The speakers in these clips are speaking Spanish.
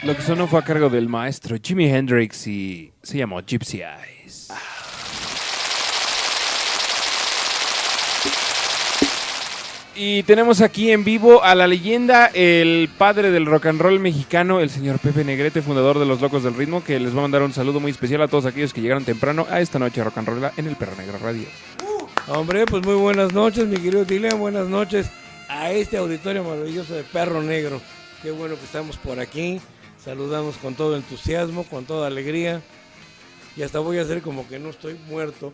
Lo que sonó fue a cargo del maestro Jimi Hendrix y se llamó Gypsy Eyes. Y tenemos aquí en vivo a la leyenda, el padre del rock and roll mexicano, el señor Pepe Negrete, fundador de Los Locos del Ritmo, que les va a mandar un saludo muy especial a todos aquellos que llegaron temprano a esta noche rock and roll en el Perro Negro Radio. Hombre, pues muy buenas noches, mi querido Tilean, buenas noches a este auditorio maravilloso de Perro Negro. Qué bueno que estamos por aquí, saludamos con todo entusiasmo, con toda alegría. Y hasta voy a hacer como que no estoy muerto.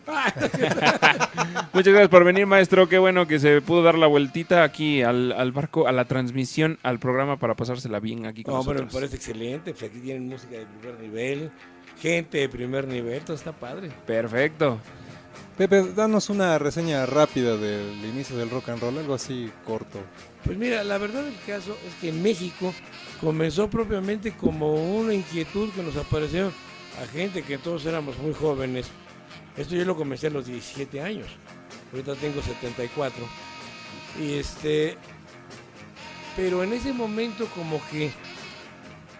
Muchas gracias por venir, maestro. Qué bueno que se pudo dar la vueltita aquí al barco, a la transmisión, al programa para pasársela bien aquí con nosotros. Pero me parece excelente. Pues aquí tienen música de primer nivel, gente de primer nivel, todo está padre. Perfecto. Pepe, danos una reseña rápida del inicio del rock and roll, algo así corto. Pues mira, la verdad del caso es que en México comenzó propiamente como una inquietud que nos apareció a gente que todos éramos muy jóvenes. Esto yo lo comencé a los 17 años. Ahorita tengo 74. Pero en ese momento como que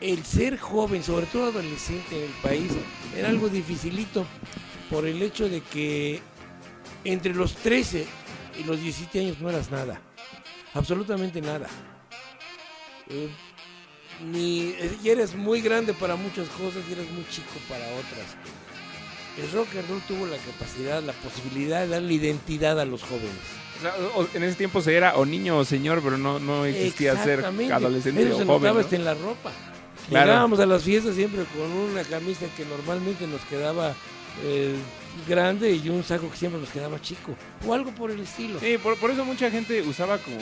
el ser joven, sobre todo adolescente en el país, era algo dificilito por el hecho de que entre los 13 y los 17 años no eras nada. Absolutamente nada. Y eres muy grande para muchas cosas y eres muy chico para otras. El rock and roll tuvo la capacidad, la posibilidad de darle identidad a los jóvenes. O sea, en ese tiempo se era o niño o señor, pero no existía ser adolescente eso o se joven, notaba ¿no? hasta en la ropa. Claro. Llegábamos a las fiestas siempre con una camisa que normalmente nos quedaba grande y un saco que siempre nos quedaba chico o algo por el estilo. Sí, por eso mucha gente usaba como,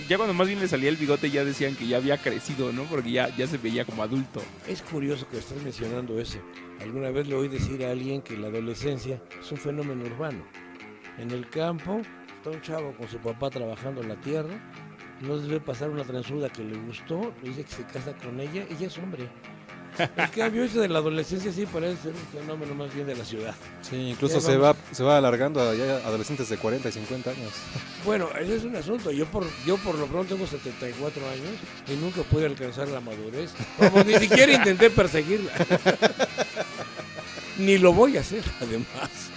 ya cuando más bien le salía el bigote ya decían que ya había crecido, ¿no? Porque ya se veía como adulto. Es curioso que estás mencionando ese. Alguna vez le oí decir a alguien que la adolescencia es un fenómeno urbano. En el campo está un chavo con su papá trabajando en la tierra, no debe pasar una transuda que le gustó, le dice que se casa con ella y ya es hombre. En cambio, eso de la adolescencia sí parece ser un fenómeno más bien de la ciudad. Sí, incluso se va alargando a ya adolescentes de 40 y 50 años. Bueno, ese es un asunto. Yo por lo pronto tengo 74 años y nunca pude alcanzar la madurez. Como ni siquiera intenté perseguirla. Ni lo voy a hacer, además.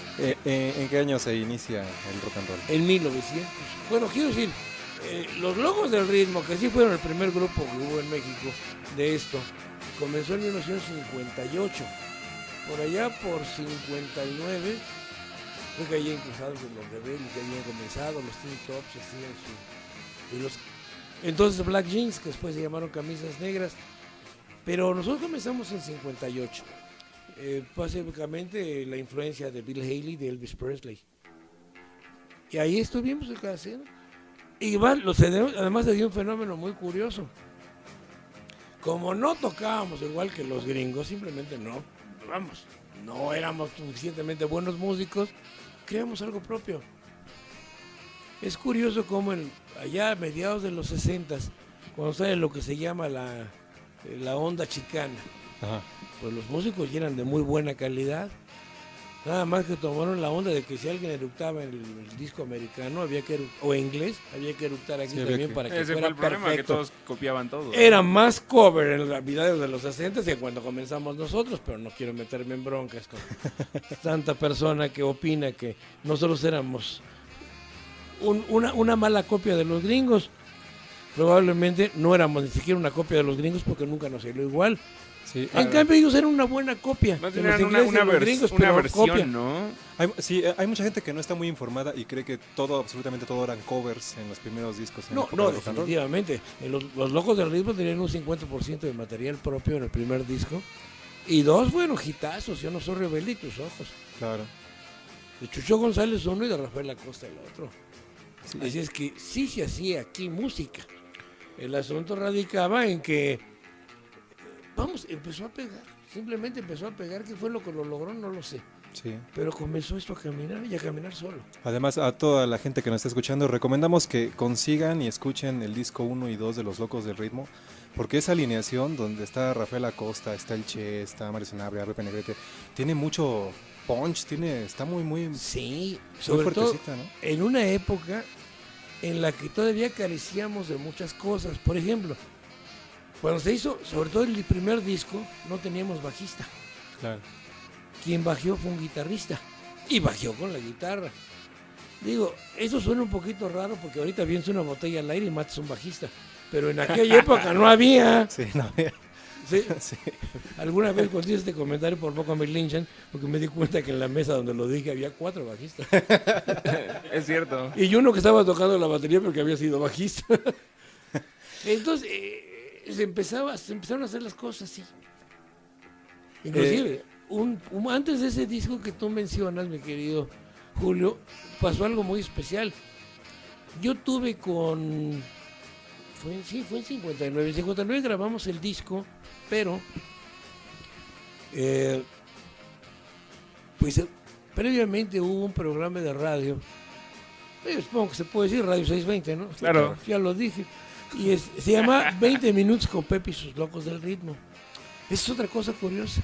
¿En qué año se inicia el rock and roll? En 1900. Bueno, quiero decir, los Locos del Ritmo, que sí fueron el primer grupo que hubo en México de esto, comenzó en 1958. Por allá por 59, creo que ahí incluso los Rebeldes ya habían comenzado, los Teen Tops hacían entonces Black Jeans, que después se llamaron Camisas Negras. Pero nosotros comenzamos en 58. Básicamente la influencia de Bill Haley, de Elvis Presley. Y ahí estuvimos en cada cena. Y además se dio un fenómeno muy curioso. Como no tocábamos igual que los gringos, simplemente no éramos suficientemente buenos músicos, creamos algo propio. Es curioso cómo allá a mediados de los 60s, cuando sale lo que se llama la onda chicana, Ajá. pues los músicos ya eran de muy buena calidad. Nada más que tomaron la onda de que si alguien eructaba en el disco americano o inglés, había que eructar aquí también para que ese fuera fue el problema, perfecto. que todos copiaban todo. Era más cover en las videos de los 60 que cuando comenzamos nosotros, pero no quiero meterme en broncas con tanta persona que opina que nosotros éramos una mala copia de los gringos. Probablemente no éramos ni siquiera una copia de los gringos porque nunca nos salió igual. Sí, En cambio ellos eran una buena copia. Más de bien los eran ingleses y los gringos, una pero versión, copia. ¿no? Hay mucha gente que no está muy informada y cree que absolutamente todo eran covers en los primeros discos. No, definitivamente. Los Locos del Ritmo tenían un 50% de material propio en el primer disco. Y 2 fueron hitazos, Yo no soy rebelde y tus ojos. Claro. De Chucho González uno y de Rafael Acosta el otro. Sí. Así es que sí se hacía aquí música. El asunto radicaba en que, empezó a pegar. Simplemente empezó a pegar. ¿Qué fue lo que lo logró? No lo sé. Sí. Pero comenzó esto a caminar y a caminar solo. Además, a toda la gente que nos está escuchando, recomendamos que consigan y escuchen el disco 1 y 2 de Los Locos del Ritmo, porque esa alineación donde está Rafael Acosta, está el Che, está Mario Sanabria, Pepe Negrete, tiene mucho punch, está muy Sí, muy sobre todo fuertecita, ¿no? en una época en la que todavía carecíamos de muchas cosas. Por ejemplo, Cuando se hizo, sobre todo el primer disco, no teníamos bajista. Claro. Quien bajó fue un guitarrista y bajó con la guitarra. Digo, eso suena un poquito raro porque ahorita vienes una botella al aire y matas a un bajista. Pero en aquella época no había. Sí, no había. ¿Sí? Sí. Alguna vez cuando hice este comentario por poco me linchan porque me di cuenta que en la mesa donde lo dije había 4 bajistas. Es cierto. Y uno que estaba tocando la batería porque había sido bajista. Entonces, se empezaron a hacer las cosas así. Inclusive, antes de ese disco que tú mencionas, mi querido Julio, pasó algo muy especial. Yo tuve fue en 59. En 59 grabamos el disco, pero pues previamente hubo un programa de radio. Supongo que se puede decir Radio 620, ¿no? Claro. Ya lo dije. Y se llama 20 minutos con Pepe y sus locos del ritmo. Esa es otra cosa curiosa.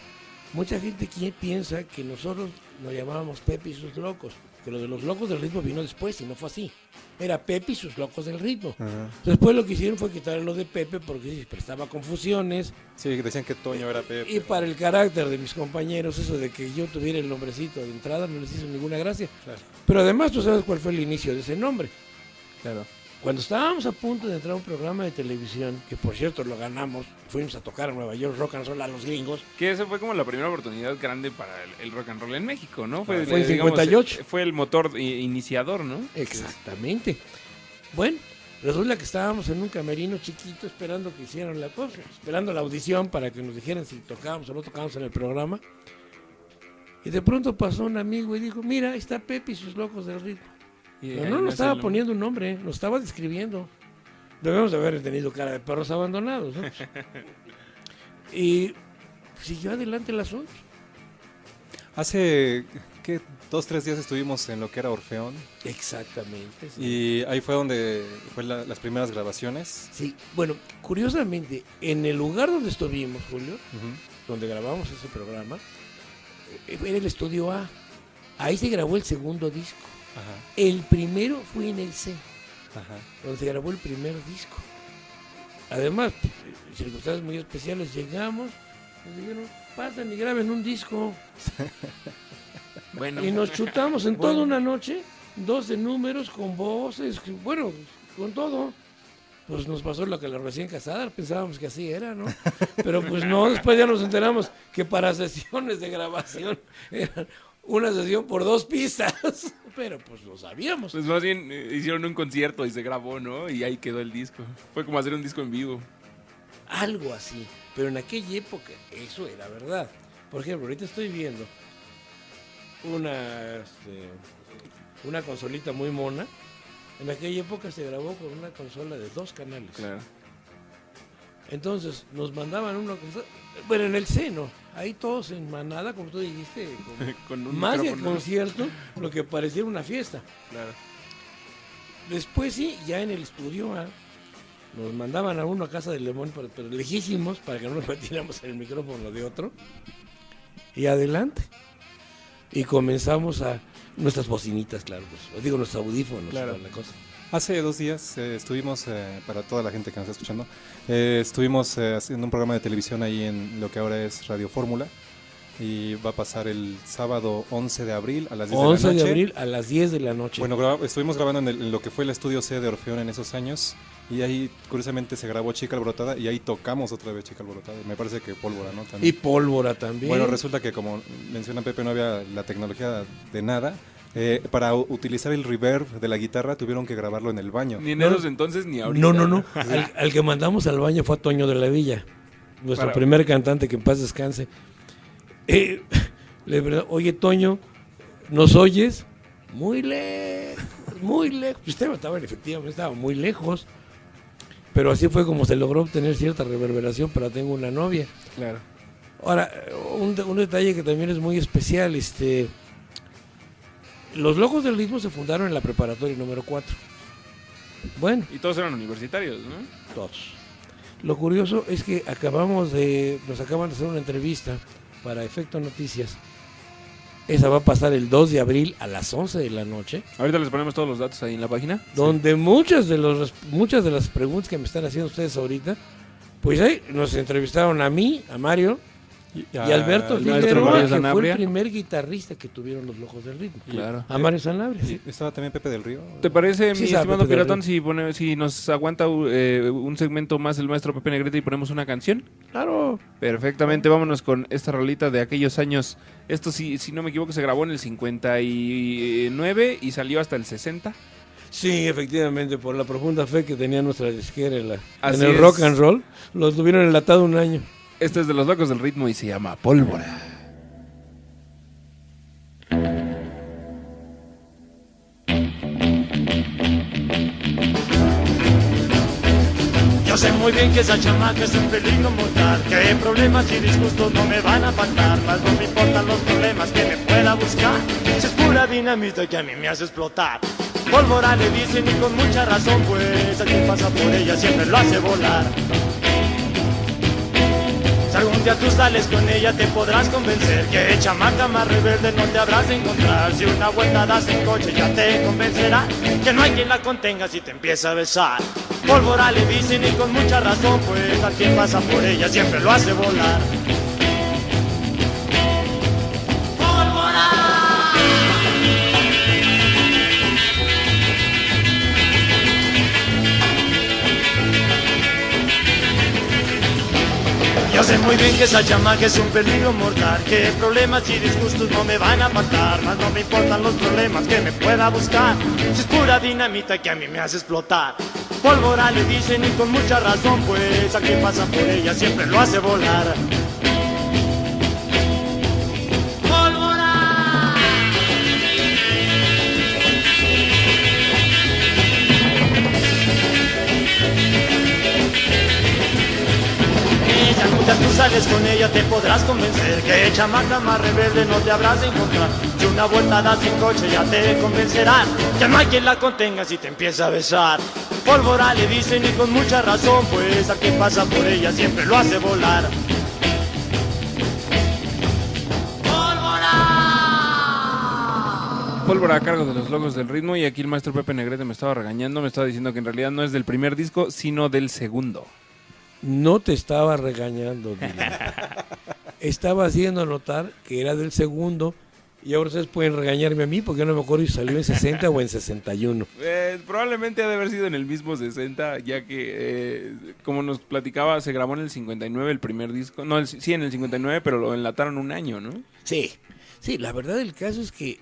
Mucha gente piensa que nosotros nos llamábamos Pepe y sus locos, que lo de los locos del ritmo vino después y no fue así. Era Pepe y sus locos del ritmo. Ajá. Después lo que hicieron fue quitarle lo de Pepe porque prestaba confusiones. Sí, decían que Toño era Pepe. Y para el carácter de mis compañeros, eso de que yo tuviera el nombrecito de entrada no les hizo ninguna gracia. Claro. Pero además tú sabes cuál fue el inicio de ese nombre. Claro. Cuando estábamos a punto de entrar a un programa de televisión, que por cierto lo ganamos, fuimos a tocar a Nueva York rock and roll a los gringos. Que esa fue como la primera oportunidad grande para el rock and roll en México, ¿no? Fue en 58. Fue el motor iniciador, ¿no? Exactamente. Bueno, resulta que estábamos en un camerino chiquito esperando que hicieran la cosa, esperando la audición para que nos dijeran si tocábamos o no tocábamos en el programa. Y de pronto pasó un amigo y dijo, mira, ahí está Pepe y sus locos del ritmo. Pero no nos estaba poniendo un nombre, nos estaba describiendo. Debemos de haber tenido cara de perros abandonados, ¿no? Y siguió adelante el asunto. Hace, ¿qué? 2-3 días estuvimos en lo que era Orfeón. Exactamente. Sí. Y ahí fue donde fue las primeras grabaciones. Sí, bueno, curiosamente, en el lugar donde estuvimos, Julio, Ujú. donde grabamos ese programa, era el estudio A. Ahí se grabó el segundo disco. Ajá, El primero fue en el C, ajá. donde se grabó el primer disco. Además, circunstancias muy especiales, llegamos, nos dijeron, pasan y graben un disco. Bueno. Y nos chutamos en toda una noche, 12 números con voces, bueno, con todo. Pues nos pasó lo que la recién casada, pensábamos que así era, ¿no? Pero pues no, después ya nos enteramos que para sesiones de grabación eran una sesión por 2 pistas. Pero pues lo sabíamos. Pues más bien hicieron un concierto y se grabó, ¿no? Y ahí quedó el disco. Fue como hacer un disco en vivo. Algo así. Pero en aquella época eso era verdad. Por ejemplo, ahorita estoy viendo una consolita muy mona. En aquella época se grabó con una consola de 2 canales. Claro. Entonces nos mandaban una consola. Bueno, en el seno, ahí todos en manada, como tú dijiste, Con un más de micrófono. concierto, lo que parecía una fiesta. Claro. Después sí, ya en el estudio A, nos mandaban a uno a casa del Lemón, pero lejísimos, para que no nos metiéramos en el micrófono de otro. Y adelante. Y comenzamos a nuestras bocinitas, claro, pues, os digo, nuestros audífonos, Claro. toda la cosa. Hace 2 días estuvimos, para toda la gente que nos está escuchando, estuvimos haciendo un programa de televisión ahí en lo que ahora es Radio Fórmula. Y va a pasar el sábado 11 de abril a las 10 de la 11 noche. de abril a las 10 de la noche. Bueno, estuvimos grabando en lo que fue el estudio C de Orfeón en esos años. Y ahí, curiosamente, se grabó Chica Alborotada. Y ahí tocamos otra vez Chica Alborotada. Me parece que Pólvora, ¿no? Y También. Pólvora también. Bueno, resulta que, como menciona Pepe, no había la tecnología de nada. Para utilizar el reverb de la guitarra tuvieron que grabarlo en el baño. Ni en esos entonces ni ahorita. No. Al que mandamos al baño fue a Toño de la Villa, nuestro Para- primer cantante, que en paz descanse. Oye, Toño, ¿nos oyes? Muy lejos, muy lejos. Efectivamente estaba muy lejos. Pero así fue como se logró obtener cierta reverberación para Tengo una novia. Claro. Ahora, un detalle que también es muy especial, los Locos del Ritmo se fundaron en la preparatoria número 4. Bueno, Y todos eran universitarios, ¿no? todos. Lo curioso es que nos acaban de hacer una entrevista para Efecto Noticias. Esa va a pasar el 2 de abril a las 11 de la noche, Ahorita les ponemos todos los datos ahí en la página. donde muchas de las preguntas que me están haciendo ustedes ahorita Pues ahí nos entrevistaron a mí, a Mario y a Alberto maestro Figueroa, Mario que fue Sanabria. el primer guitarrista que tuvieron los Locos del Ritmo. Claro. A Mario Sanabria. Sí, estaba también Pepe del Río. ¿Te parece, Sí, mi sabe estimado Pepe del Piratón, si nos aguanta un segmento más el maestro Pepe Negrete y ponemos una canción? Claro. Perfectamente, vámonos con esta rolita de aquellos años. Esto, si no me equivoco, se grabó en el 59 y salió hasta el 60. Sí, efectivamente, por la profunda fe que tenía nuestra disquera en Así el es. rock and roll, lo tuvieron enlatado un año. Este es de los Locos del Ritmo y se llama Pólvora. Yo sé muy bien que esa chamaca es un peligro mortal, que problemas y disgustos no me van a faltar, mas no me importan los problemas que me pueda buscar, si es pura dinamita que a mí me hace explotar. Pólvora le dicen y con mucha razón, pues a quien pasa por ella siempre lo hace volar. Si algún día tú sales con ella te podrás convencer que chamaca más rebelde no te habrás de encontrar. Si una vuelta das en coche ya te convencerá que no hay quien la contenga si te empieza a besar. Pólvora le dicen y con mucha razón, pues a quien pasa por ella siempre lo hace volar. Yo sé muy bien que esa chamaca es un peligro mortal, que problemas y disgustos no me van a faltar, mas no me importan los problemas que me pueda buscar, si es pura dinamita que a mí me hace explotar. Pólvora le dicen y con mucha razón, pues a quien pasa por ella siempre lo hace volar. Ya tú sales con ella te podrás convencer que chamaca más rebelde no te habrás de encontrar. Si una vuelta das en coche ya te convencerán que no hay quien la contenga si te empieza a besar. Pólvora le dicen y con mucha razón, pues a quien pasa por ella siempre lo hace volar. Pólvora a cargo de los Locos del Ritmo y aquí el maestro Pepe Negrete me estaba regañando, me estaba diciendo que en realidad no es del primer disco, sino del segundo. No te estaba regañando, Dylan. Estaba haciendo notar que era del segundo y ahora ustedes pueden regañarme a mí porque no me acuerdo si salió en 60 o en 61. Probablemente ha de haber sido en el mismo 60, ya que, como nos platicaba, se grabó en el 59 el primer disco. No, sí, en el 59, pero lo enlataron un año, ¿no? Sí, la verdad del caso es que,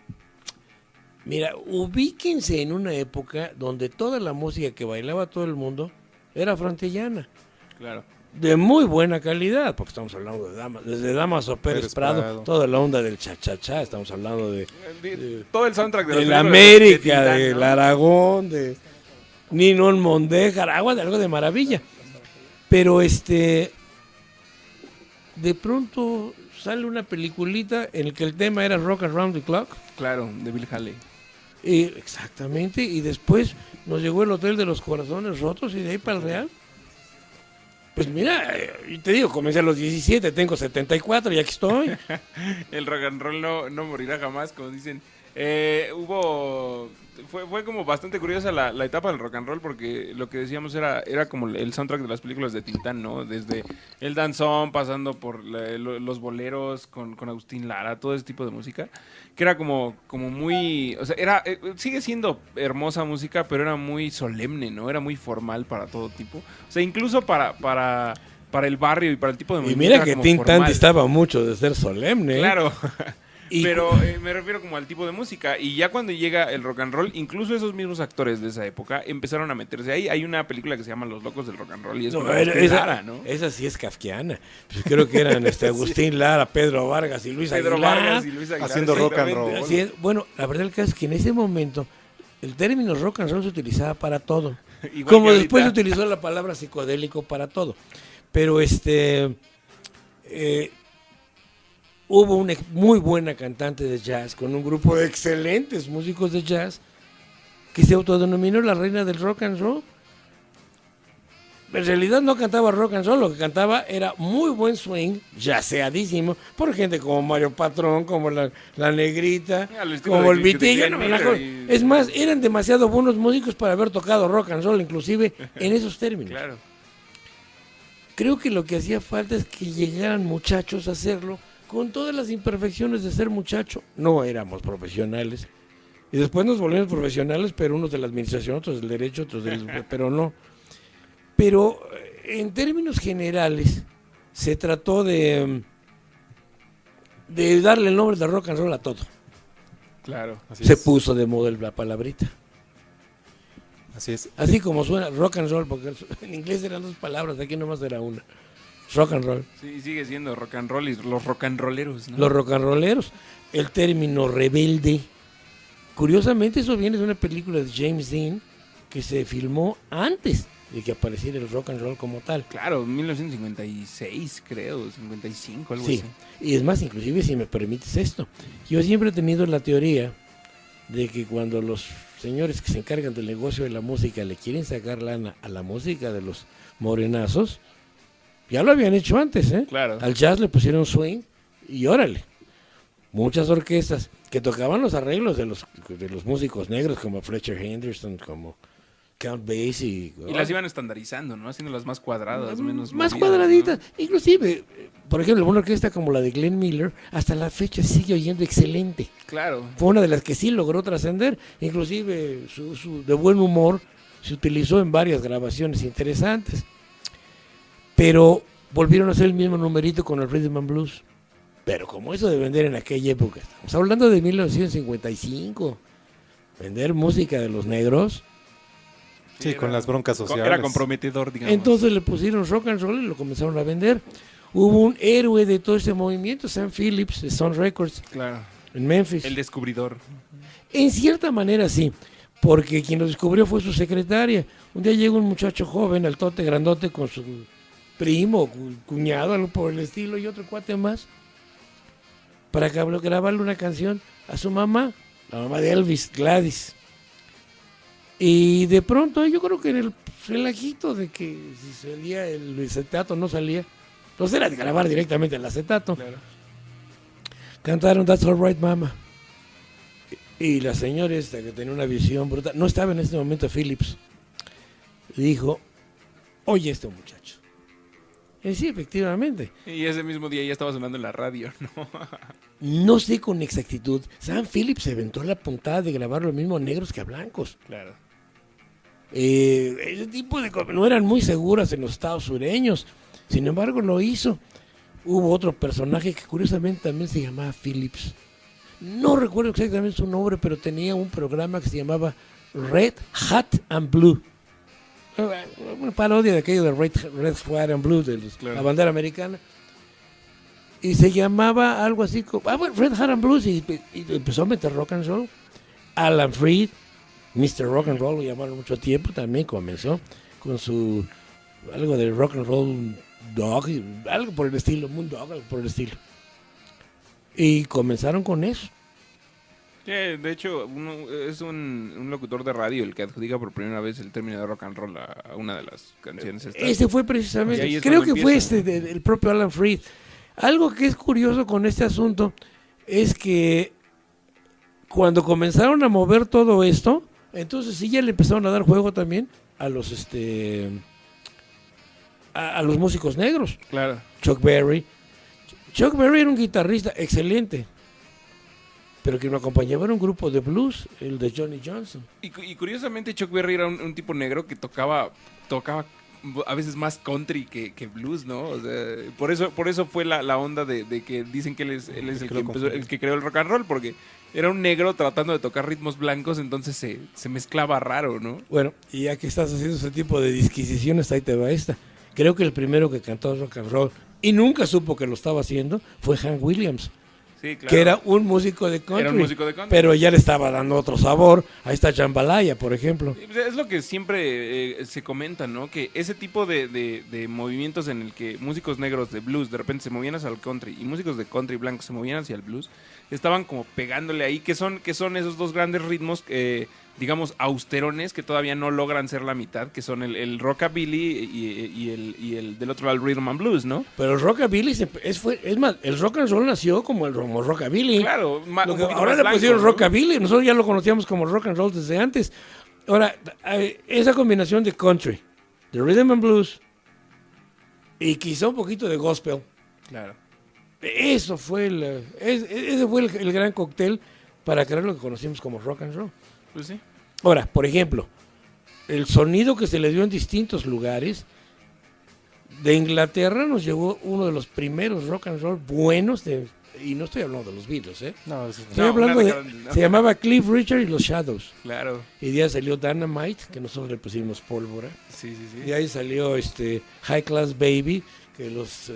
mira, ubíquense en una época donde toda la música que bailaba todo el mundo era frantillana. Claro. De muy buena calidad, porque estamos hablando de Damas, desde Damaso Pérez Prado, toda la onda del cha-cha-cha, estamos hablando de todo el soundtrack de la América, del Aragón, de Ninón Mondéjar, algo de maravilla. Pero de pronto sale una peliculita en la que el tema era Rock Around the Clock. Claro, de Bill Haley. Exactamente, y después nos llegó el Hotel de los Corazones Rotos y de ahí para el Real. Pues mira, te digo, comencé a los 17, tengo 74 y aquí estoy. El rock and roll no morirá jamás, como dicen. Fue como bastante curiosa la etapa del rock and roll porque lo que decíamos era como el soundtrack de las películas de Tintán, ¿no? Desde el danzón, pasando por los boleros con Agustín Lara, todo ese tipo de música, que era como muy, o sea, sigue siendo hermosa música, pero era muy solemne, ¿no? Era muy formal para todo tipo. O sea, incluso para el barrio y para el tipo de música. Y mira que Tintán distaba mucho de ser solemne. Claro. Pero me refiero como al tipo de música. Y ya cuando llega el rock and roll, incluso esos mismos actores de esa época empezaron a meterse ahí. Hay una película que se llama Los Locos del Rock and Roll y es con Agustín Lara, ¿no? Esa sí es kafkiana. Pues creo que eran Agustín Lara, Pedro Vargas y Luis Aguilar. Haciendo rock and roll. Así es. Bueno, la verdad el caso es que en ese momento el término rock and roll se utilizaba para todo. Como después se utilizó la palabra psicodélico para todo. Pero hubo una muy buena cantante de jazz con un grupo de excelentes músicos de jazz que se autodenominó la reina del rock and roll. En realidad no cantaba rock and roll, lo que cantaba era muy buen swing, jazzeadísimo, por gente como Mario Patrón, como la Negrita, como el Vitillo. Es más, eran demasiado buenos músicos para haber tocado rock and roll, inclusive en esos términos. Claro. creo que lo que hacía falta es que llegaran muchachos a hacerlo con todas las imperfecciones de ser muchacho. No éramos profesionales. Y después nos volvimos profesionales, pero unos de la administración, otros del derecho, otros del... pero no. Pero en términos generales se trató de darle el nombre de rock and roll a todo. Claro. Así Se es. puso de moda la palabrita. Así es. Así como suena rock and roll, porque en inglés eran 2 palabras, aquí nomás era una. Rock and roll. Sí, sigue siendo rock and roll y los rock and rolleros, ¿no? Los rock and rolleros. El término rebelde. Curiosamente eso viene de una película de James Dean que se filmó antes de que apareciera el rock and roll como tal. Claro, 1956 creo, 55, algo Sí, así. y es más, inclusive si me permites esto, yo siempre he tenido la teoría de que cuando los señores que se encargan del negocio de la música le quieren sacar lana a la música de los morenazos, ya lo habían hecho antes, ¿eh? Claro. Al jazz le pusieron swing y órale. Muchas orquestas que tocaban los arreglos de los músicos negros como Fletcher Henderson, como Count Basie. Y las iban estandarizando, ¿no? Haciéndolas más cuadradas, menos más movidas, cuadraditas. ¿no? Inclusive, por ejemplo, una orquesta como la de Glenn Miller, hasta la fecha sigue oyendo excelente. Claro. Fue una de las que sí logró trascender. Inclusive su de buen humor se utilizó en varias grabaciones interesantes. Pero volvieron a hacer el mismo numerito con el Rhythm and Blues. Pero como eso de vender en aquella época, estamos hablando de 1955, vender música de los negros, Sí, con las broncas sociales. Era comprometedor, digamos. entonces le pusieron rock and roll y lo comenzaron a vender. Hubo un héroe de todo ese movimiento, Sam Phillips, de Sun Records, Claro. en Memphis. El descubridor. En cierta manera sí, porque quien lo descubrió fue su secretaria. Un día llega un muchacho joven, altote, grandote, con su primo, cuñado, algo por el estilo, y otro cuate más, para grabarle una canción a su mamá, la mamá de Elvis, Gladys. Y de pronto yo creo que en el relajito de que si salía el acetato no salía, entonces era de grabar directamente el acetato. Claro. Cantaron That's All Right Mama. Y la señora esta que tenía una visión brutal, no estaba en este momento Phillips, dijo, oye este muchacho. Y sí, efectivamente. Y ese mismo día ya estaba sonando en la radio, ¿no? No sé con exactitud. Sam Phillips se aventó la puntada de grabar lo mismo a negros que a blancos. Claro. Ese tipo de cosas no eran muy seguras en los estados sureños. Sin embargo, lo hizo. Hubo otro personaje que curiosamente también se llamaba Phillips. No recuerdo exactamente su nombre, pero tenía un programa que se llamaba Red, Hot and Blue. Una parodia de aquello de Red, White and Blue, de Claro. la bandera americana. Y se llamaba algo así como Red, Hot and Blues, y empezó a meter rock and roll. Alan Freed, Mr. Rock and Roll, lo llamaron mucho tiempo, también comenzó con su algo de rock and roll dog, algo por el estilo, Moondog, algo por el estilo. Y comenzaron con eso. Sí, de hecho, es un locutor de radio el que adjudica por primera vez el término de rock and roll a una de las canciones. estas. Ese fue Y ahí precisamente, es creo cuando que fue empieza. el propio Alan Freed. Algo que es curioso con este asunto es que cuando comenzaron a mover todo esto, entonces sí ya le empezaron a dar juego también a los a los músicos negros. Claro. Chuck Berry. Chuck Berry era un guitarrista excelente, pero que me acompañaba era un grupo de blues, el de Johnny Johnson. Y curiosamente Chuck Berry era un tipo negro que tocaba a veces más country que blues, ¿no? O sea, por eso fue la onda de que dicen que él es el que creó el rock and roll, porque era un negro tratando de tocar ritmos blancos, entonces se mezclaba raro, ¿no? Bueno, y ya que estás haciendo ese tipo de disquisiciones, ahí te va esta. Creo que el primero que cantó rock and roll y nunca supo que lo estaba haciendo fue Hank Williams, Sí, claro. que era un músico de country. Era un músico de country. Pero ya le estaba dando otro sabor. Ahí está Jambalaya, por ejemplo. Es lo que siempre se comenta, ¿no? Que ese tipo de movimientos en el que músicos negros de blues de repente se movían hacia el country y músicos de country blancos se movían hacia el blues, estaban como pegándole ahí, que son esos dos grandes ritmos, digamos, austerones, que todavía no logran ser la mitad, que son el rockabilly y el del otro lado, el rhythm and blues, ¿no? Pero el rockabilly, es más, el rock and roll nació como el rockabilly. Claro, Lo un que poquito ahora más le blanco, pusieron ¿no? rockabilly, nosotros ya lo conocíamos como rock and roll desde antes. Ahora, esa combinación de country, de rhythm and blues y quizá un poquito de gospel. Claro. Ese fue el gran cóctel para crear lo que conocimos como rock and roll. Pues sí. Ahora, por ejemplo, el sonido que se le dio en distintos lugares, de Inglaterra nos llegó uno de los primeros rock and roll buenos, y no estoy hablando de los Beatles, ¿eh? No, eso Estoy hablando no. se llamaba Cliff Richard y los Shadows. Claro. Y de ahí salió Dynamite, que nosotros le pusimos pólvora. Sí. De ahí salió High Class Baby, que los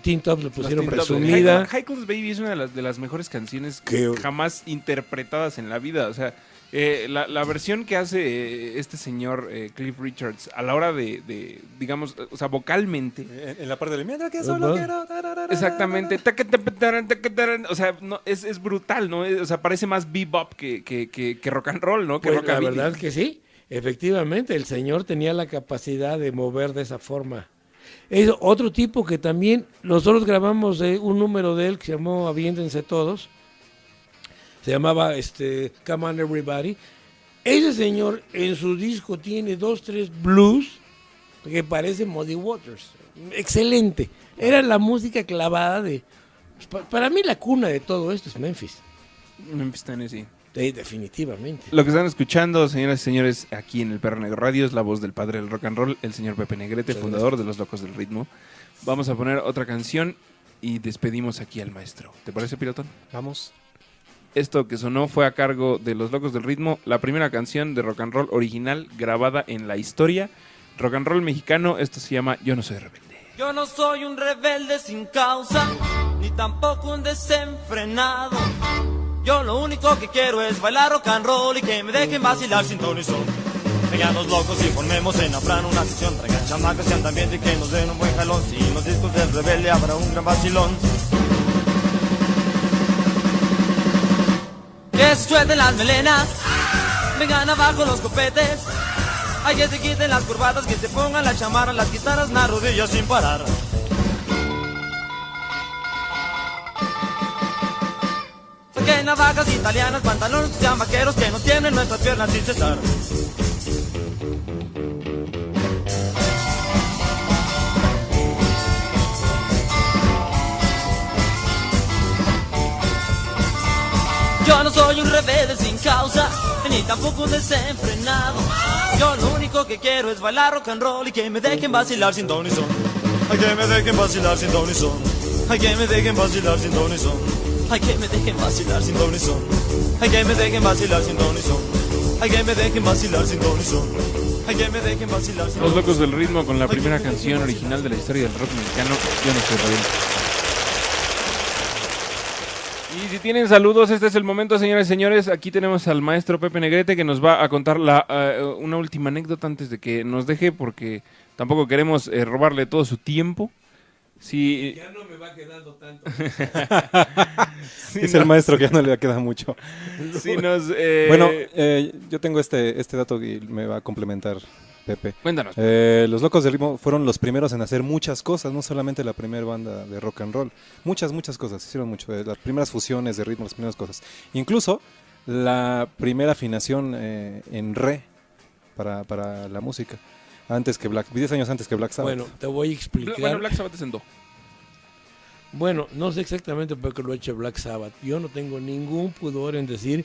Teen Tops le pusieron resumida. High Class Baby es una de las mejores canciones Que- jamás interpretadas en la vida. O sea, la versión que hace este señor Cliff Richards a la hora de, digamos, o sea, vocalmente. En la parte de mientras que solo Ajá. quiero... Exactamente. O sea, no, es brutal, ¿no? O sea, parece más bebop que rock and roll, ¿no? Que Pues, la rockabilly. verdad que sí. Efectivamente, el señor tenía la capacidad de mover de esa forma. Es otro tipo que también nosotros grabamos un número de él que se llamó Aviéntense Todos. Se llamaba Come On Everybody. Ese señor en su disco tiene 2, 3 blues que parece Muddy Waters. Excelente. Era la música clavada de... Para mí la cuna de todo esto es Memphis. Memphis, Tennessee. Definitivamente. Lo que están escuchando, señoras y señores, aquí en el Perro Negro Radio es la voz del padre del rock and roll, el señor Pepe Negrete, Muchas fundador de Los Locos del Ritmo. Vamos a poner otra canción y despedimos aquí al maestro. ¿Te parece, Pilotón? Vamos. Esto que sonó fue a cargo de Los Locos del Ritmo, la primera canción de rock and roll original grabada en la historia. Rock and roll mexicano, esto se llama Yo no soy rebelde. Yo no soy un rebelde sin causa, ni tampoco un desenfrenado. Yo lo único que quiero es bailar rock and roll y que me dejen vacilar sin ton y son. Vengan los locos y formemos en Afran una sesión. Traigan chamacas y ambiente y que nos den un buen jalón. Si en los discos del rebelde habrá un gran vacilón. Que se suelten las melenas, vengan abajo los copetes. Hay que se quiten las corbatas, que se pongan las chamarras, las guitarras, las rodillas sin parar. Saquen navajas italianas, pantalones sean vaqueros, que no tienen nuestras piernas sin cesar. Yo no soy un rebelde sin causa, ni tampoco un desenfrenado. Yo lo único que quiero es bailar rock and roll y que me dejen vacilar sin ton y son. Ay, que me dejen vacilar sin ton y son. Ay, que me dejen vacilar sin ton y son. Ay, que me dejen vacilar sin ton y son. Ay, que me dejen vacilar sin ton y son. Ay, que me dejen vacilar sin ton y son. Ay, que me dejen vacilar sin ton y son. Los Locos del Ritmo con la primera canción original de la historia del rock mexicano, Yo no soy rebelde. Y si tienen saludos, este es el momento, señoras y señores. Aquí tenemos al maestro Pepe Negrete que nos va a contar una última anécdota antes de que nos deje, porque tampoco queremos robarle todo su tiempo. Sí, Ya no me va quedando tanto. sí, Dice el maestro que ya no le queda mucho. sí nos, Bueno, yo tengo este dato y me va a complementar Pepe. cuéntanos. Los Locos del Ritmo fueron los primeros en hacer muchas cosas, no solamente la primera banda de rock and roll. Muchas cosas, hicieron mucho. Las primeras fusiones de ritmo, las primeras cosas. Incluso la primera afinación en re para la música. 10 años antes que Black Sabbath. Bueno, te voy a explicar. Bueno, Black Sabbath es en do. Bueno, no sé exactamente por qué lo ha hecho Black Sabbath. Yo no tengo ningún pudor en decir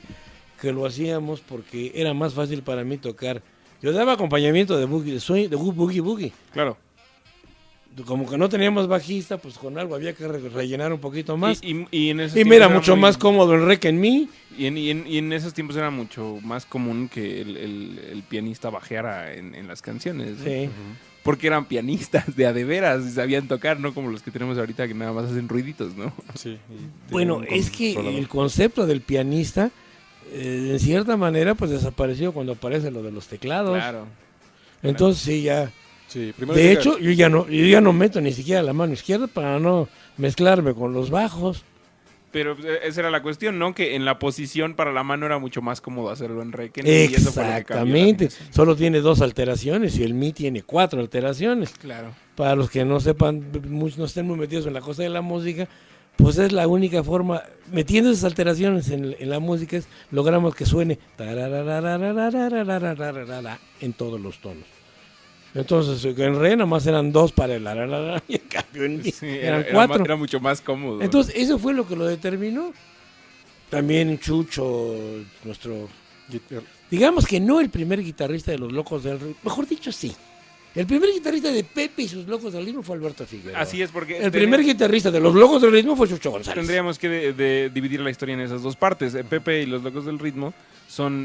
que lo hacíamos porque era más fácil para mí tocar. Yo daba acompañamiento de Boogie Boogie. Claro. Como que no teníamos bajista, pues con algo había que rellenar un poquito más. Y en esos Y me tiempos era mucho muy- más cómodo en Rec en mí. Y en esos tiempos era mucho más común que el pianista bajeara en las canciones, ¿no? Sí. Porque eran pianistas de a de veras y sabían tocar, no como los que tenemos ahorita que nada más hacen ruiditos, ¿no? Sí, y Bueno, tiene un es que controlador. el concepto del pianista, en cierta manera, pues desapareció cuando aparece lo de los teclados. Claro. Entonces sí, ya. Sí, primero De llega- hecho, yo ya no meto ni siquiera la mano izquierda para no mezclarme con los bajos. Pero esa era la cuestión, ¿no? Que en la posición para la mano era mucho más cómodo hacerlo en rec. Y eso fue lo que cambió la Exactamente. afinación. Solo tiene 2 alteraciones y el mi tiene 4 alteraciones. Claro. Para los que no sepan, no estén muy metidos en la cosa de la música, pues es la única forma, metiendo esas alteraciones en la música, logramos que suene tararararararararararara en todos los tonos. Entonces, en re nomás eran 2 para el la, y en cambio eran 4. Era mucho más cómodo. Entonces, eso fue lo que lo determinó. También Chucho, nuestro... Digamos que no el primer guitarrista de los Locos del Ritmo, mejor dicho, sí. El primer guitarrista de Pepe y sus Locos del Ritmo fue Alberto Figueroa. Así es, porque... El primer guitarrista de los Locos del Ritmo fue Chucho González. Tendríamos que de dividir la historia en esas dos partes. Pepe y los Locos del Ritmo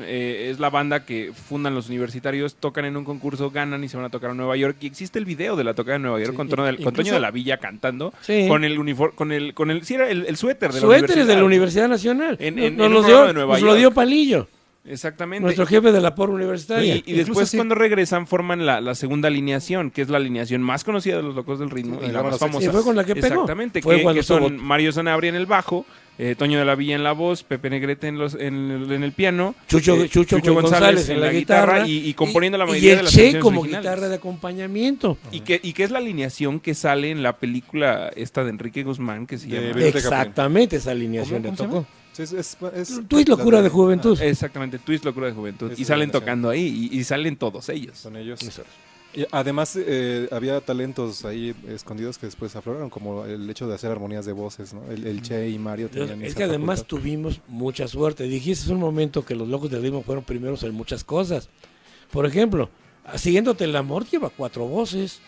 es la banda que fundan los universitarios, tocan en un concurso, ganan y se van a tocar a Nueva York. Y existe el video de la tocada en Nueva York con Toño de la Villa cantando, sí, con el uniforme, sí, era el suéter de la suéteres universidad. de la Universidad Nacional. Nos lo dio Palillo. Exactamente. Nuestro jefe de la por universitaria. Y después cuando regresan forman la segunda alineación, que es la alineación más conocida de los Locos del Ritmo y la más famosa. Y fue con la que pegó. Exactamente, fue que son Mario Sanabria en el bajo, Toño de la Villa en la voz, Pepe Negrete en el piano, Chucho González en la guitarra y componiendo la mayoría de las canciones. Y el canciones Che como originales. guitarra de acompañamiento. Y que es la alineación que sale en la película esta de Enrique Guzmán, que se llama... Exactamente, esa alineación le ¿Cómo se tocó. Es Twist Locura de Juventud. Exactamente, Twist Locura de Juventud. Es Y salen la tocando ahí, y salen todos ellos. Son ellos. Y además había talentos ahí escondidos que después afloraron, como el hecho de hacer armonías de voces, ¿no? El Che y Mario tenían Es esa que además facultad. tuvimos mucha suerte. Dijiste en un momento que los Locos del Ritmo fueron primeros en muchas cosas. Por ejemplo, Siguiéndote el amor lleva 4 voces.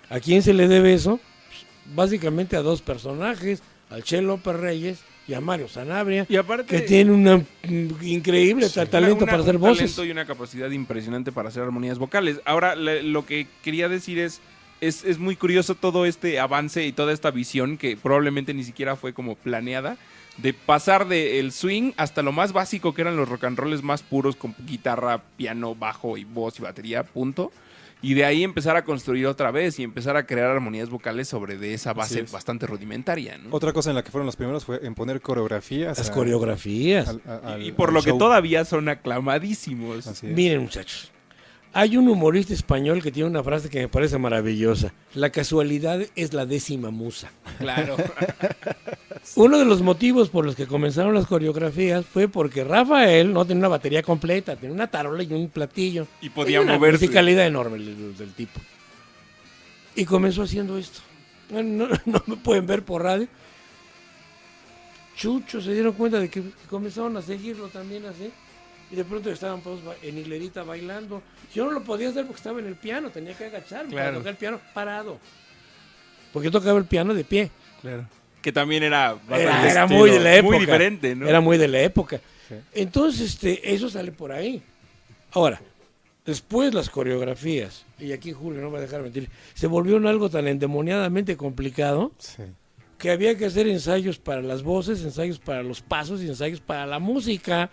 ¿A quién se le debe eso? Pues, básicamente a 2 personajes, al Che López Reyes y a Mario Sanabria, Y aparte... que tienen un increíble talento para hacer un voces. talento y una capacidad impresionante para hacer armonías vocales. Ahora, lo que quería decir es muy curioso todo este avance y toda esta visión que probablemente ni siquiera fue como planeada, de pasar del swing hasta lo más básico que eran los rock and rolls más puros con guitarra, piano, bajo y voz y batería, punto. Y de ahí empezar a construir otra vez y empezar a crear armonías vocales sobre de esa base bastante rudimentaria, ¿no? Otra cosa en la que fueron los primeros fue en poner coreografías. Las coreografías. Y por lo que todavía son aclamadísimos. Así es. Miren, muchachos, hay un humorista español que tiene una frase que me parece maravillosa. La casualidad es la 10ª musa. Claro. Uno de los motivos por los que comenzaron las coreografías fue porque Rafael no tenía una batería completa, tenía una tarola y un platillo. Y podía una moverse. musicalidad enorme del tipo. Y comenzó haciendo esto. No me pueden ver por radio. Chucho se dieron cuenta de que comenzaron a seguirlo también así. Y de pronto estaban todos en hilerita bailando. Yo no lo podía hacer porque estaba en el piano, tenía que agacharme para tocar el piano parado. Porque yo tocaba el piano de pie. Claro. Que también era muy de la época. Muy diferente, ¿no? Era muy de la época. Sí. Entonces, eso sale por ahí. Ahora, después las coreografías, y aquí Julio no va a dejar mentir, se volvió algo tan endemoniadamente complicado Sí. que había que hacer ensayos para las voces, ensayos para los pasos y ensayos para la música.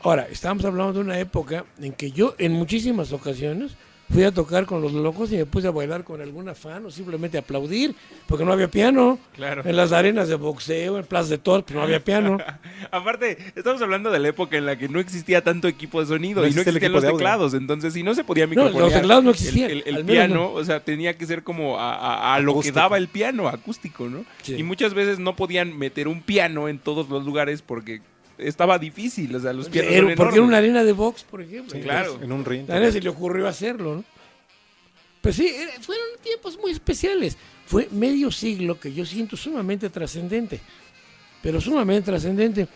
Ahora, estamos hablando de una época en que yo en muchísimas ocasiones fui a tocar con los Locos y me puse a bailar con algún afán o simplemente a aplaudir, porque no había piano. Claro. En las arenas de boxeo, en Plaza de Toros, pues no había piano. Aparte, estamos hablando de la época en la que no existía tanto equipo de sonido No y no existía el existían equipo los de audio. teclados. Entonces, si no se podía No, microfonear los teclados no existían, el al menos piano, no. o sea, tenía que ser como a lo que Acústico. daba el piano, acústico, ¿no? Sí. Y muchas veces no podían meter un piano en todos los lugares porque estaba difícil, o sea, los pianos son Porque era una enormes. arena de box, por ejemplo. Sí, claro. En un ring. A nadie se le ocurrió hacerlo, ¿no? Pues sí, fueron tiempos muy especiales. Fue medio siglo que yo siento sumamente trascendente. Pero sumamente trascendente.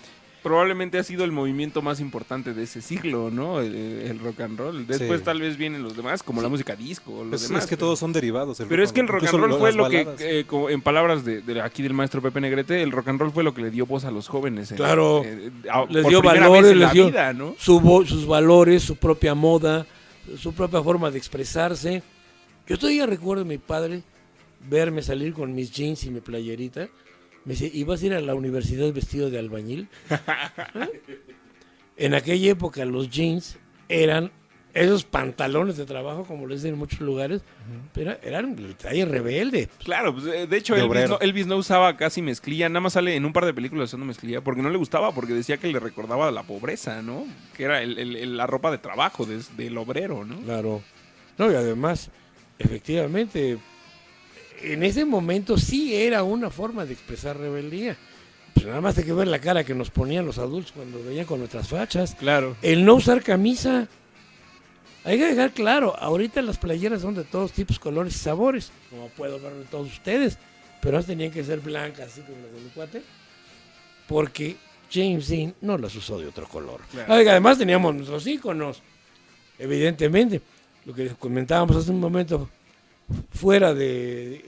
Probablemente ha sido el movimiento más importante de ese siglo, ¿no? El rock and roll. Después Sí. tal vez vienen los demás, como la música disco, los Es, demás. es que pero- todos son derivados. Pero es que el rock and Incluso roll fue las lo que, baladas. como en palabras de aquí del maestro Pepe Negrete, el rock and roll fue lo que le dio voz a los jóvenes. Claro. Les por dio primera valores, vez en les la dio vida, ¿no? sus valores, su propia moda, su propia forma de expresarse. Yo todavía recuerdo a mi padre verme salir con mis jeans y mi playerita. Me dice, ¿y vas a ir a la universidad vestido de albañil? ¿Eh? En aquella época los jeans eran esos pantalones de trabajo, como les dicen en muchos lugares, pero eran el talle rebelde. Claro, pues, de hecho De Elvis obrero. Elvis no usaba casi mezclilla, nada más sale en un par de películas usando mezclilla, porque no le gustaba, porque decía que le recordaba la pobreza, ¿no? Que era la ropa de trabajo del obrero, ¿no? Claro. No, y además, efectivamente, en ese momento sí era una forma de expresar rebeldía. Pues nada más hay que ver la cara que nos ponían los adultos cuando venían con nuestras fachas. Claro. El no usar camisa. Hay que dejar claro, ahorita las playeras son de todos tipos, colores y sabores, como puedo ver de todos ustedes, pero antes tenían que ser blancas, así como las de mi cuate, porque James Dean no las usó de otro color. Claro. Oiga, además teníamos nuestros íconos, evidentemente, lo que comentábamos hace un momento, fuera del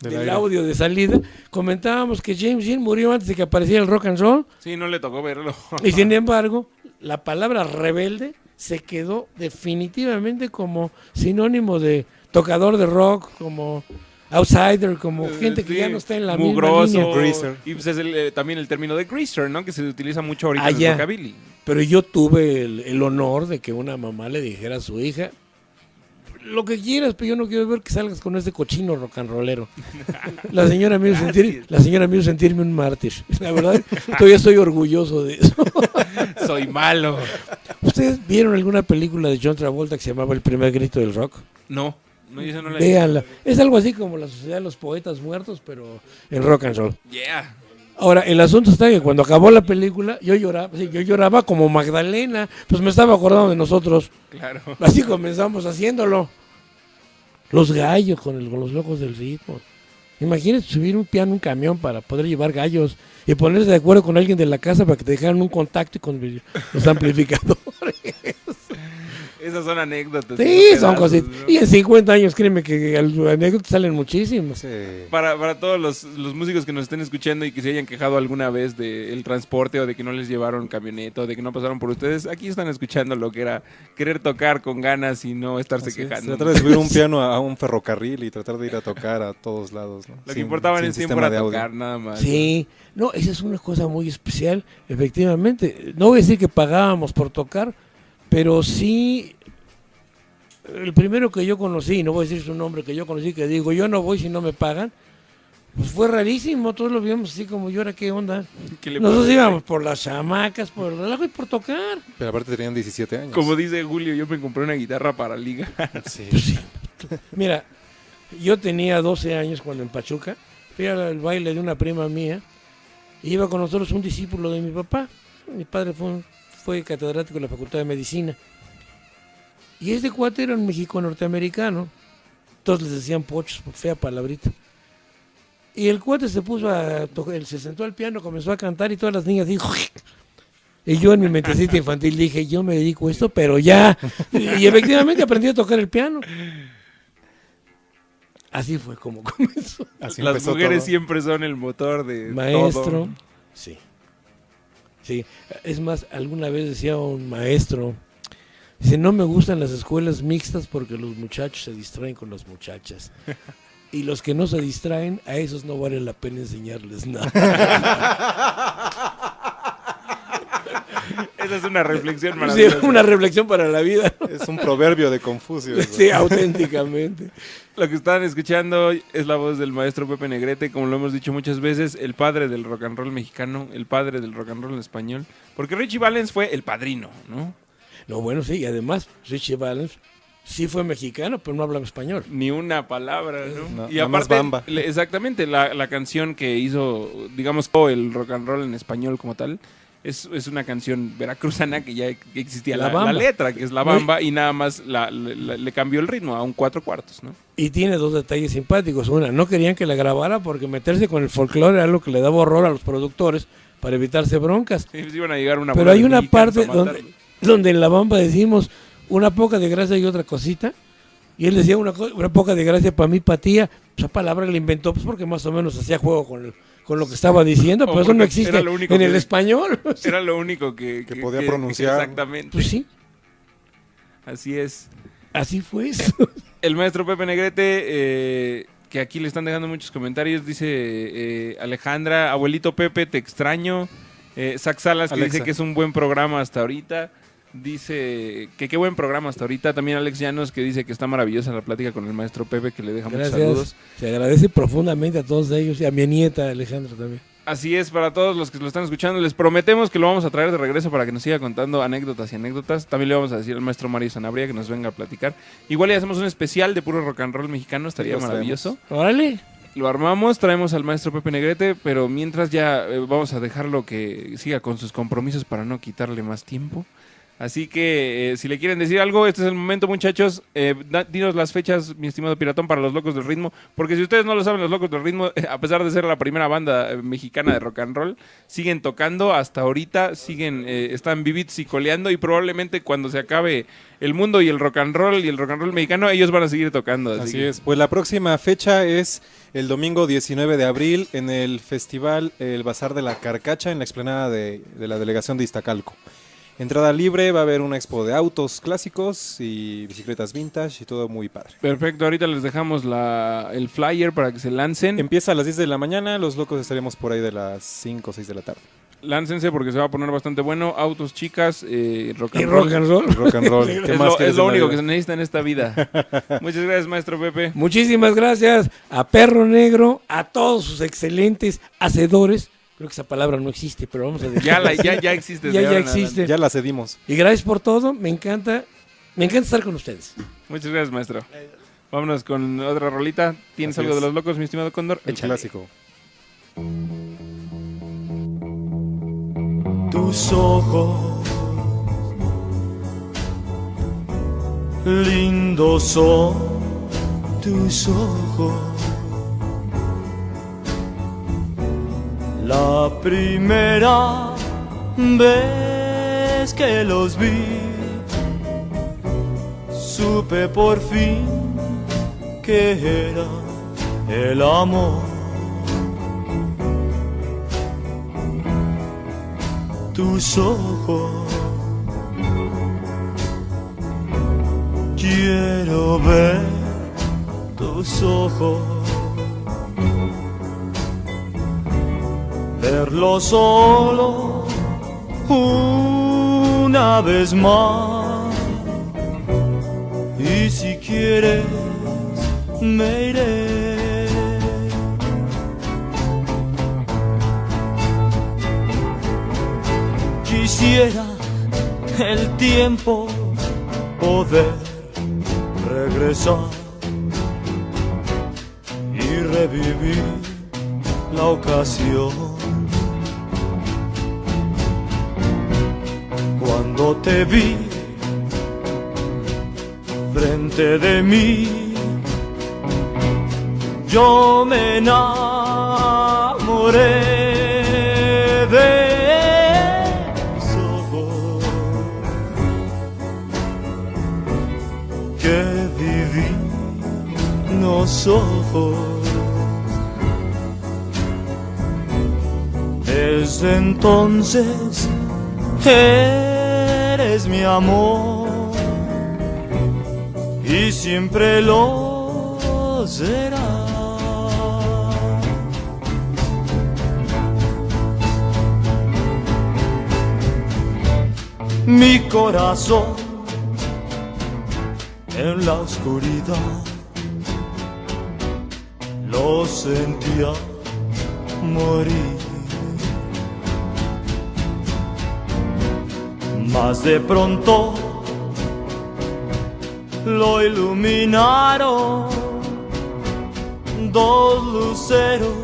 aire. audio de salida, comentábamos que James Dean murió antes de que apareciera el rock and roll, Sí, no le tocó verlo. y sin embargo, la palabra rebelde se quedó definitivamente como sinónimo de tocador de rock, como outsider, como gente que Sí, ya no está en la mugroso. misma línea. Greaser. Y pues es también el término de greaser, ¿no? Que se utiliza mucho ahorita Ah, en el ya. rockabilly. Pero yo tuve el honor de que una mamá le dijera a su hija, lo que quieras, pero yo no quiero ver que salgas con ese cochino rock and rollero. La señora me hizo sentirme un mártir. La verdad, todavía estoy orgulloso de eso. Soy malo. ¿Ustedes vieron alguna película de John Travolta que se llamaba El primer grito del rock? No, esa no la Véanla. Es algo así como la Sociedad de los Poetas Muertos, pero en rock and roll. Yeah. Ahora, el asunto está que cuando acabó la película, yo lloraba como Magdalena, pues me estaba acordando de nosotros. Claro. Así comenzamos haciéndolo. Los gallos con los locos del ritmo. Imagínate subir un piano, un camión para poder llevar gallos y ponerse de acuerdo con alguien de la casa para que te dejaran un contacto y con los amplificadores. Esas son anécdotas. Sí, ¿no? son Pedazos, cositas. ¿no? Y en 50 años, créeme que anécdotas salen muchísimas. Sí. Para todos los músicos que nos estén escuchando y que se hayan quejado alguna vez del transporte o de que no les llevaron camioneta o de que no pasaron por ustedes, aquí están escuchando lo que era querer tocar con ganas y no estarse Así es, quejando. tratar de subir un piano a un ferrocarril y tratar de ir a tocar a todos lados, ¿no? Lo que importaba en sin ese tiempo sistema era de audio. tocar, nada más. Sí, no, esa es una cosa muy especial, efectivamente. No voy a decir que pagábamos por tocar, pero sí, el primero que yo conocí, no voy a decir su nombre, que yo conocí, que digo, yo no voy si no me pagan, pues fue rarísimo, todos lo vimos así como yo, ¿ahora qué onda? ¿Qué le Nosotros pasa? íbamos por las chamacas, por el relajo y por tocar. Pero aparte tenían 17 años. Como dice Julio, yo me compré una guitarra para liga. Sí. Pues sí. Mira, yo tenía 12 años cuando en Pachuca fui al baile de una prima mía y iba con nosotros un discípulo de mi papá. Mi padre fue catedrático de la Facultad de Medicina. Y este cuate era un México norteamericano. Todos les decían pochos, fea palabrita. Y el cuate se puso a tocar, él se sentó al piano, comenzó a cantar y todas las niñas dijo. Y yo en mi mentecita infantil dije, yo me dedico a esto, pero ya. Y efectivamente aprendí a tocar el piano. Así fue como comenzó. Así Las empezó mujeres todo. siempre son el motor de Maestro. todo. Sí. Sí. Es más, alguna vez decía un maestro, dice, no me gustan las escuelas mixtas porque los muchachos se distraen con las muchachas. Y los que no se distraen, a esos no vale la pena enseñarles nada. Esa es una reflexión Sí, maravillosa. una reflexión para la vida. Es un proverbio de Confucio. ¿no? Sí, auténticamente. Lo que están escuchando es la voz del maestro Pepe Negrete, como lo hemos dicho muchas veces, el padre del rock and roll mexicano, el padre del rock and roll en español, porque Richie Valens fue el padrino, ¿no? No, bueno, sí, y además Richie Valens sí fue mexicano, pero no hablaba español. Ni una palabra, ¿no? No, Y nada más aparte, Bamba. exactamente, la canción que hizo, digamos, el rock and roll en español como tal, es una canción veracruzana que ya existía La la Bamba. letra, que es La Bamba, y nada más le cambió el ritmo a un 4/4, ¿no? Y tiene dos detalles simpáticos. Una, no querían que la grabara porque meterse con el folclore era algo que le daba horror a los productores para evitarse broncas. Sí, pues iban a llegar una Pero bola hay de una mexicanos parte a matarlo. donde en La Bamba decimos una poca de gracia y otra cosita. Y él decía una poca de gracia para mí, para tía. Esa palabra la inventó pues porque más o menos hacía juego con lo que estaba diciendo, O pero eso no porque existe era lo único en el que- español. Era lo único que podía pronunciar. Exactamente. Pues sí, Así es. así fue eso. El maestro Pepe Negrete, que aquí le están dejando muchos comentarios, dice Alejandra, abuelito Pepe, te extraño. Zach Salas, que Alexa. dice que es un buen programa hasta ahorita. Dice que qué buen programa hasta ahorita. También Alex Llanos, que dice que está maravillosa la plática con el maestro Pepe, que le deja muchos saludos. Gracias. Se agradece profundamente a todos ellos y a mi nieta Alejandra también. Así es, para todos los que lo están escuchando, les prometemos que lo vamos a traer de regreso para que nos siga contando anécdotas y anécdotas. También le vamos a decir al maestro Mario Sanabria que nos venga a platicar. Igual le hacemos un especial de puro rock and roll mexicano, estaría Los maravilloso. Órale. Lo armamos, traemos al maestro Pepe Negrete, pero mientras ya vamos a dejarlo que siga con sus compromisos para no quitarle más tiempo. Así que si le quieren decir algo, este es el momento, muchachos. Dinos las fechas, mi estimado Piratón, para los Locos del Ritmo. Porque si ustedes no lo saben, los Locos del Ritmo, a pesar de ser la primera banda mexicana de rock and roll, siguen tocando hasta ahorita, están vivitos y coleando, y probablemente cuando se acabe el mundo y el rock and roll mexicano, ellos van a seguir tocando. Así es. Pues la próxima fecha es el domingo 19 de abril en el festival El Bazar de la Carcacha en la explanada de la delegación de Iztacalco. Entrada libre, va a haber una expo de autos clásicos y bicicletas vintage y todo muy padre. Perfecto, ahorita les dejamos el flyer para que se lancen. Empieza a las 10 de la mañana, los locos estaremos por ahí de las 5 o 6 de la tarde. Láncense porque se va a poner bastante bueno. Autos, chicas, rock and ¿Y roll. rock and roll? Rock and roll. ¿Qué más Es lo quieres único en que la se necesita en esta vida. Muchas gracias, maestro Pepe. Muchísimas gracias a Perro Negro, a todos sus excelentes hacedores. Creo que esa palabra no existe, pero vamos a decir. Ya existe. Ya existe. Ya la cedimos. Y gracias por todo. Me encanta estar con ustedes. Muchas gracias, maestro. Vámonos con otra rolita. ¿Tienes Así algo es. de los locos, mi estimado Cóndor? El Échale. clásico. Tus ojos lindos son tus ojos. La primera vez que los vi, supe por fin que era el amor. Tus ojos, quiero ver tus ojos, verlo solo una vez más, y si quieres me iré. Quisiera el tiempo poder regresar y revivir la ocasión cuando te vi frente de mí. Yo me enamoré de que divinos ojos. Desde entonces eres mi amor y siempre lo será. Mi corazón en la oscuridad lo sentía morir, mas de pronto lo iluminaron dos luceros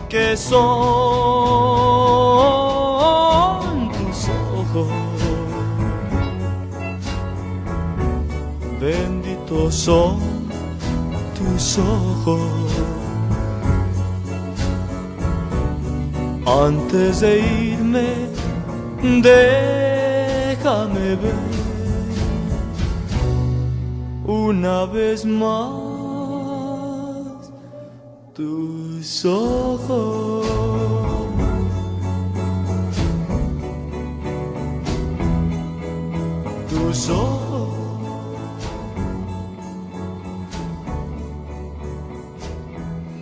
que son tus ojos. Benditos son tus ojos. Antes de irme, déjame ver una vez más tus ojos. Tus ojos.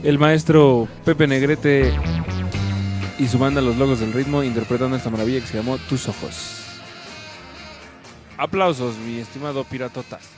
El maestro Pepe Negrete y su banda Los Locos del Ritmo interpretando esta maravilla que se llamó Tus Ojos. Aplausos, mi estimado Piratotas.